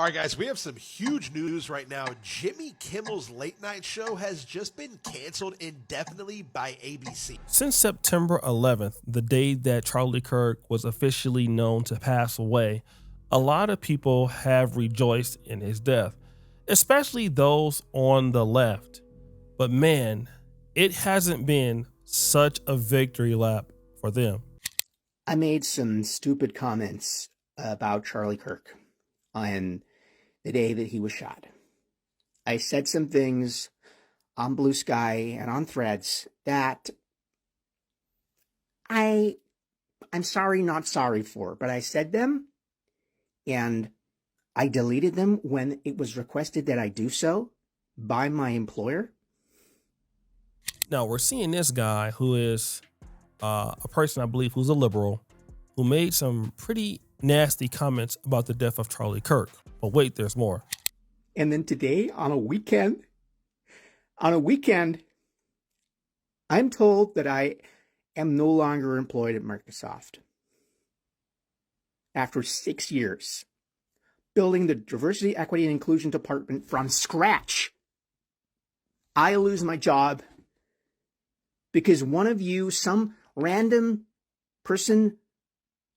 All right, guys, we have some huge news right now. Jimmy Kimmel's late night show has just been canceled indefinitely by ABC. Since September 11th, the day that Charlie Kirk was officially known to pass away, a lot of people have rejoiced in his death, especially those on the left. But man, it hasn't been such a victory lap for them. I made some stupid comments about Charlie Kirk on the day that he was shot. I said some things on Blue Sky and on Threads that I'm sorry, not sorry for, but I said them and I deleted them when it was requested that I do so by my employer. Now we're seeing this guy who is a person, I believe, who's a liberal, who made some pretty nasty comments about the death of Charlie Kirk. But wait, there's more. And then today, on a weekend, I'm told that I am no longer employed at Microsoft. After 6 years, building the diversity, equity, and inclusion department from scratch, I lose my job because one of you, some random person,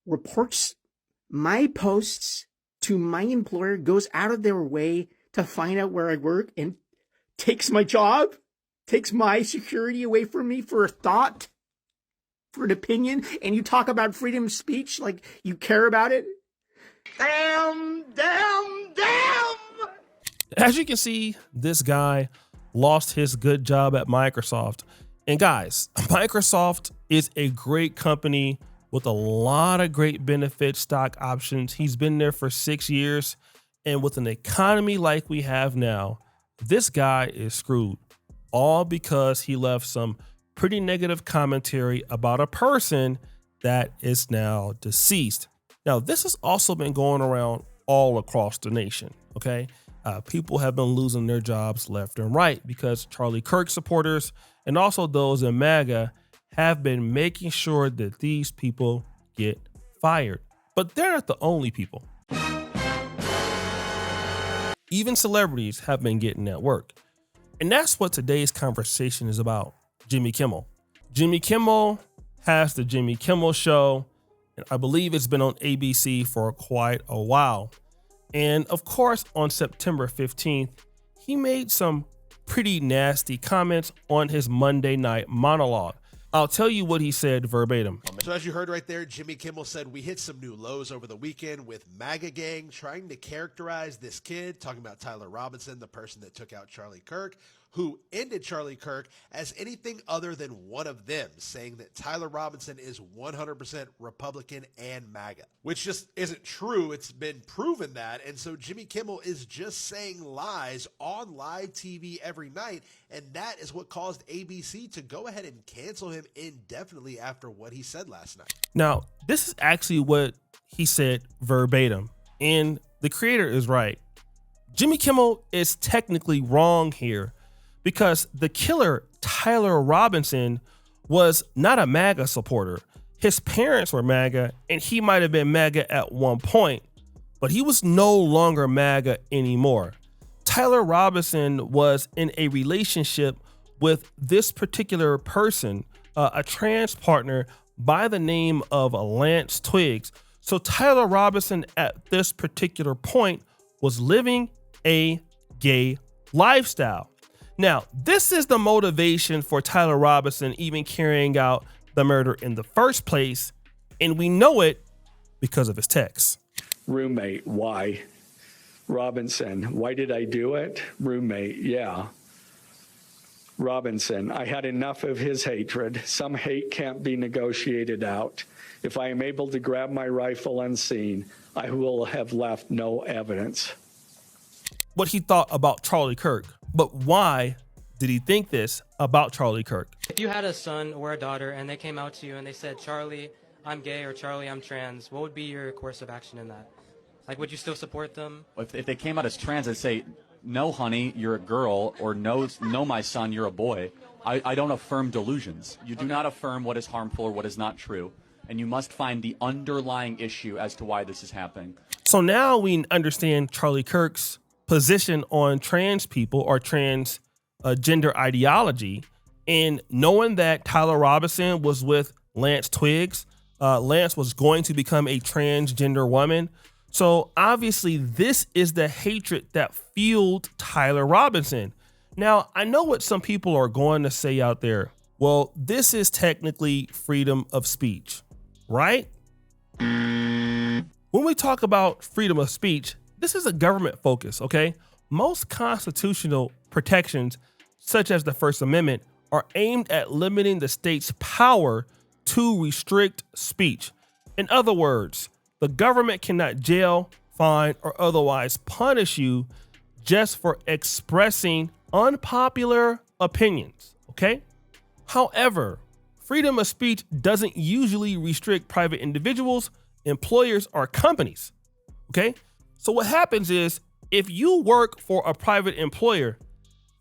reports my posts to my employer, goes out of their way to find out where I work and takes my job, takes my security away from me for a thought, for an opinion, and you talk about freedom of speech like you care about it? Damn! As you can see, this guy lost his good job at Microsoft. And guys, Microsoft is a great company with a lot of great benefits, stock options. He's been there for 6 years. And with an economy like we have now, this guy is screwed. All because he left some pretty negative commentary about a person that is now deceased. Now, this has also been going around all across the nation, okay? People have been losing their jobs left and right because Charlie Kirk supporters and also those in MAGA have been making sure that these people get fired. But they're not the only people. Even celebrities have been getting at work. And that's what today's conversation is about. Jimmy Kimmel. Jimmy Kimmel has the Jimmy Kimmel Show, and I believe it's been on ABC for quite a while. And of course, on September 15th, he made some pretty nasty comments on his Monday night monologue. I'll tell you what he said verbatim. So as you heard right there, Jimmy Kimmel said, "We hit some new lows over the weekend with MAGA gang trying to characterize this kid," talking about Tyler Robinson, the person that took out Charlie Kirk, who ended Charlie Kirk, as anything other than one of them, saying that Tyler Robinson is 100% Republican and MAGA, which just isn't true. It's been proven that. And so Jimmy Kimmel is just saying lies on live TV every night. And that is what caused ABC to go ahead and cancel him indefinitely after what he said last night. Now, this is actually what he said verbatim. And the creator is right. Jimmy Kimmel is technically wrong here, because the killer, Tyler Robinson, was not a MAGA supporter. His parents were MAGA, and he might have been MAGA at one point, but he was no longer MAGA anymore. Tyler Robinson was in a relationship with this particular person, a trans partner by the name of Lance Twiggs. So Tyler Robinson at this particular point was living a gay lifestyle. Now, this is the motivation for Tyler Robinson even carrying out the murder in the first place, and we know it because of his texts. Roommate, why? Robinson, why did I do it? Roommate, yeah. Robinson, I had enough of his hatred. Some hate can't be negotiated out. If I am able to grab my rifle unseen, I will have left no evidence. What he thought about Charlie Kirk. But why did he think this about Charlie Kirk? If you had a son or a daughter and they came out to you and they said, "Charlie, I'm gay," or "Charlie, I'm trans," what would be your course of action in that? Like, would you still support them? If they came out as trans, I'd say, "No, honey, you're a girl," or no, my son, you're a boy. I don't affirm delusions. You do not affirm what is harmful or what is not true. and you must find the underlying issue as to why this is happening. So now we understand Charlie Kirk's position on trans people or trans gender ideology, and knowing that Tyler Robinson was with Lance Twiggs, Lance was going to become a transgender woman. So obviously this is the hatred that fueled Tyler Robinson. Now, I know what some people are going to say out there. Well, this is technically freedom of speech, right? When we talk about freedom of speech, this is a government focus, okay? Most constitutional protections, such as the First Amendment, are aimed at limiting the state's power to restrict speech. In other words, the government cannot jail, fine, or otherwise punish you just for expressing unpopular opinions, okay? However, freedom of speech doesn't usually restrict private individuals, employers, or companies, okay? So what happens is, if you work for a private employer,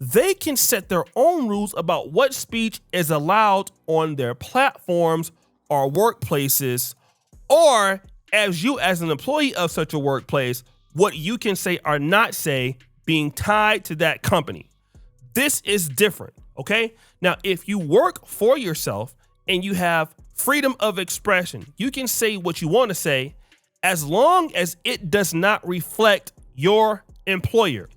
they can set their own rules about what speech is allowed on their platforms or workplaces, or as you as an employee of such a workplace, what you can say or not say being tied to that company. This is different, okay? Now, if you work for yourself and you have freedom of expression, you can say what you want to say as long as it does not reflect your employer.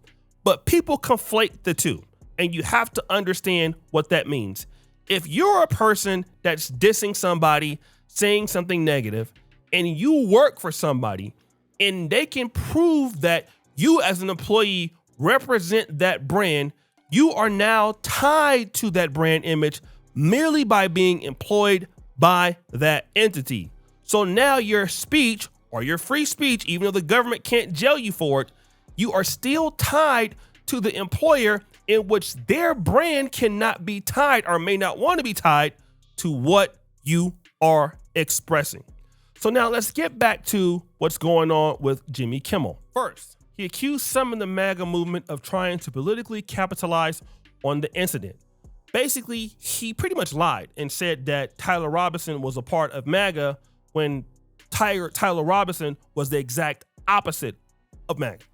But people conflate the two, and you have to understand what that means. If you're a person that's dissing somebody, saying something negative, and you work for somebody and they can prove that you as an employee represent that brand, you are now tied to that brand image merely by being employed by that entity. So now your speech or your free speech, even though the government can't jail you for it, you are still tied to the employer, in which their brand cannot be tied or may not want to be tied to what you are expressing. So now let's get back to what's going on with Jimmy Kimmel. First, he accused some in the MAGA movement of trying to politically capitalize on the incident. Basically, he pretty much lied and said that Tyler Robinson was a part of MAGA when Tyler Robinson was the exact opposite of MAGA.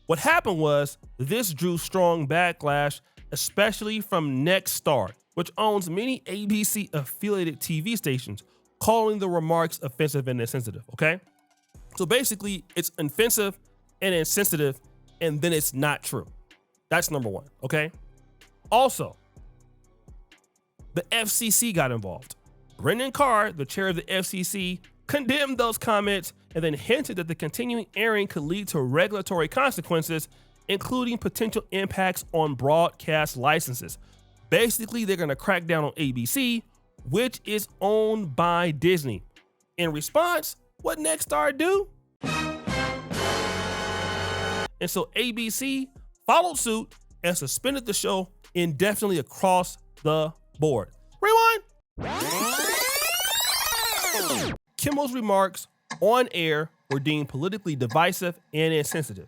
What happened was this drew strong backlash, especially from Nexstar, which owns many ABC affiliated TV stations, calling the remarks offensive and insensitive, okay? So basically, it's offensive and insensitive, and then it's not true. That's number one, okay? Also, the FCC got involved. Brendan Carr, the chair of the FCC, condemned those comments and then hinted that the continuing airing could lead to regulatory consequences, including potential impacts on broadcast licenses. Basically, they're going to crack down on ABC, which is owned by Disney. In response, what Nexstar do? And so ABC followed suit and suspended the show indefinitely across the board. Rewind. Kimmel's remarks on air were deemed politically divisive and insensitive.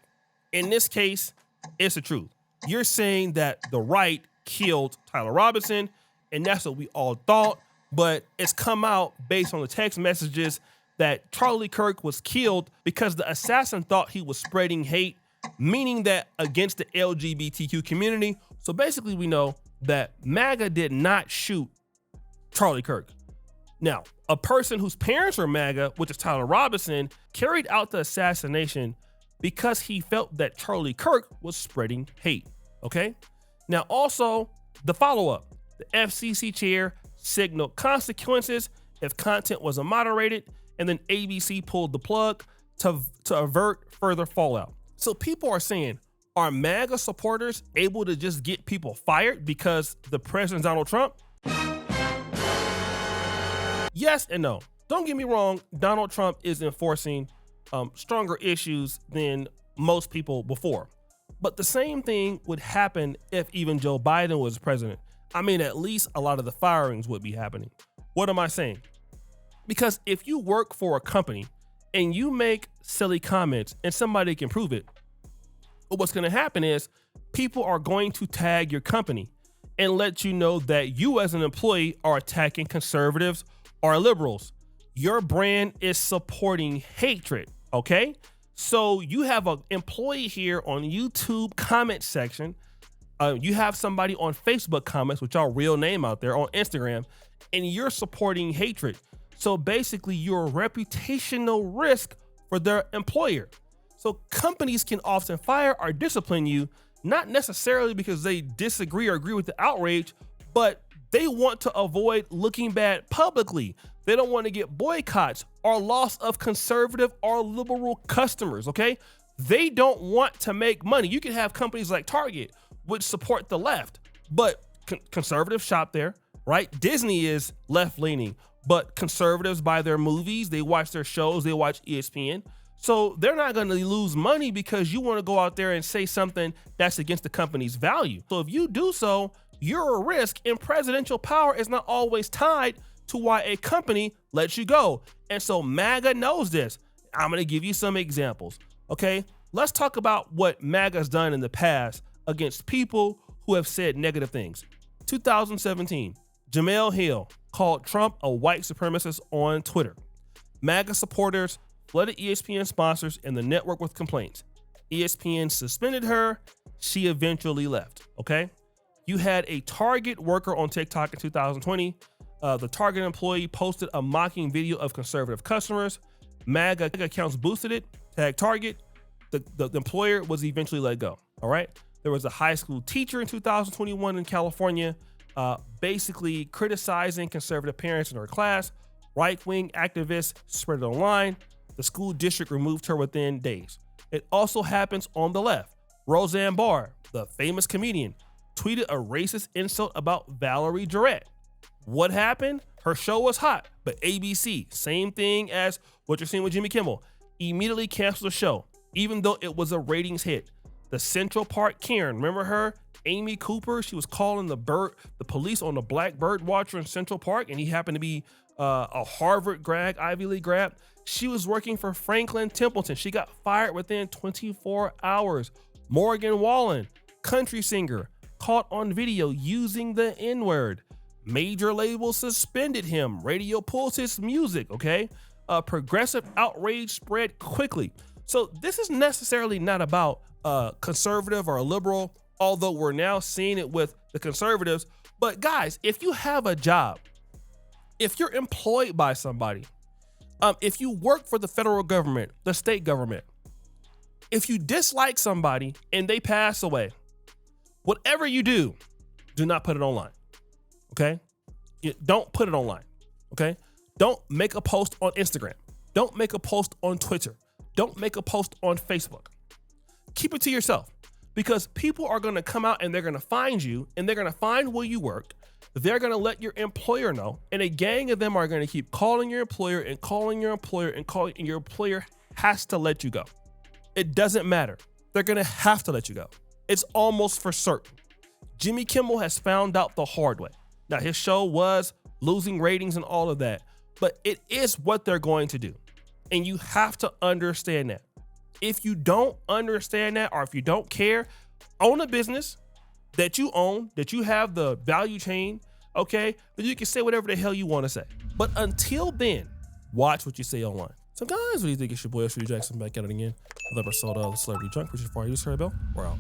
In this case, it's the truth. You're saying that the right killed Tyler Robinson, and that's what we all thought, but it's come out based on the text messages that Charlie Kirk was killed because the assassin thought he was spreading hate, meaning that against the LGBTQ community. So basically we know that MAGA did not shoot Charlie Kirk. Now, a person whose parents are MAGA, which is Tyler Robinson, carried out the assassination because he felt that Charlie Kirk was spreading hate, okay? Now also, the follow-up, the FCC chair signaled consequences if content wasn't moderated, and then ABC pulled the plug to avert further fallout. So people are saying, are MAGA supporters able to just get people fired because the president's Donald Trump? Yes and no. Don't get me wrong, Donald Trump is enforcing stronger issues than most people before. But the same thing would happen if even Joe Biden was president. I mean, at least a lot of the firings would be happening. What am I saying? Because if you work for a company and you make silly comments and somebody can prove it, what's going to happen is people are going to tag your company and let you know that you as an employee are attacking conservatives or liberals. your brand is supporting hatred, okay? So you have an employee here on YouTube comment section. You have somebody on Facebook comments, which are real name out there, on Instagram, and you're supporting hatred. So basically, you're a reputational risk for their employer. So companies can often fire or discipline you, not necessarily because they disagree or agree with the outrage, but they want to avoid looking bad publicly. They don't want to get boycotts or loss of conservative or liberal customers, okay? They don't want to make money. You can have companies like Target, which support the left, but conservatives shop there, right? Disney is left-leaning, but conservatives buy their movies, they watch their shows, they watch ESPN. So they're not going to lose money because you want to go out there and say something that's against the company's value. So if you do so, you're a risk, and presidential power is not always tied to why a company lets you go. And so MAGA knows this. I'm going to give you some examples, okay? Let's talk about what MAGA's done in the past against people who have said negative things. 2017, Jemele Hill called Trump a white supremacist on Twitter. MAGA supporters flooded ESPN sponsors and the network with complaints. ESPN suspended her. She eventually left, okay? You had a Target worker on TikTok in 2020. The Target employee posted a mocking video of conservative customers. MAGA accounts boosted it, tagged Target. The employer was eventually let go, all right? There was a high school teacher in 2021 in California basically criticizing conservative parents in her class. Right-wing activists spread it online. The school district removed her within days. It also happens on the left. Roseanne Barr, the famous comedian, tweeted a racist insult about Valerie Jarrett. What happened? Her show was hot, but ABC, same thing as what you're seeing with Jimmy Kimmel, immediately canceled the show, even though it was a ratings hit. The Central Park Karen, remember her? Amy Cooper, she was calling the police on the black bird watcher in Central Park, and he happened to be a Harvard grad, Ivy League grad. She was working for Franklin Templeton. She got fired within 24 hours. Morgan Wallen, country singer, caught on video using the N-word. Major labels suspended him. Radio pulls his music, okay? Progressive outrage spread quickly. So this is necessarily not about conservative or liberal, although we're now seeing it with the conservatives. But guys, if you have a job, if you're employed by somebody, if you work for the federal government, the state government, if you dislike somebody and they pass away, whatever you do not put it online, okay? Don't put it online, okay? Don't make a post on Instagram. Don't make a post on Twitter. Don't make a post on Facebook. Keep it to yourself, because people are going to come out and they're going to find you, and they're going to find where you work. They're going to let your employer know, and a gang of them are going to keep calling your employer and calling your employer and calling, and your employer has to let you go. It doesn't matter. They're going to have to let you go. It's almost for certain. Jimmy Kimmel has found out the hard way. Now, his show was losing ratings and all of that, but it is what they're going to do. And you have to understand that. If you don't understand that, or if you don't care, own a business that you own, that you have the value chain, okay? But you can say whatever the hell you want to say. But until then, watch what you say online. So guys, what do you think? It's your boy, Jackson, back at it again. Another episode of Celebrity Junk, which is for you, Sarah Bell. We're out.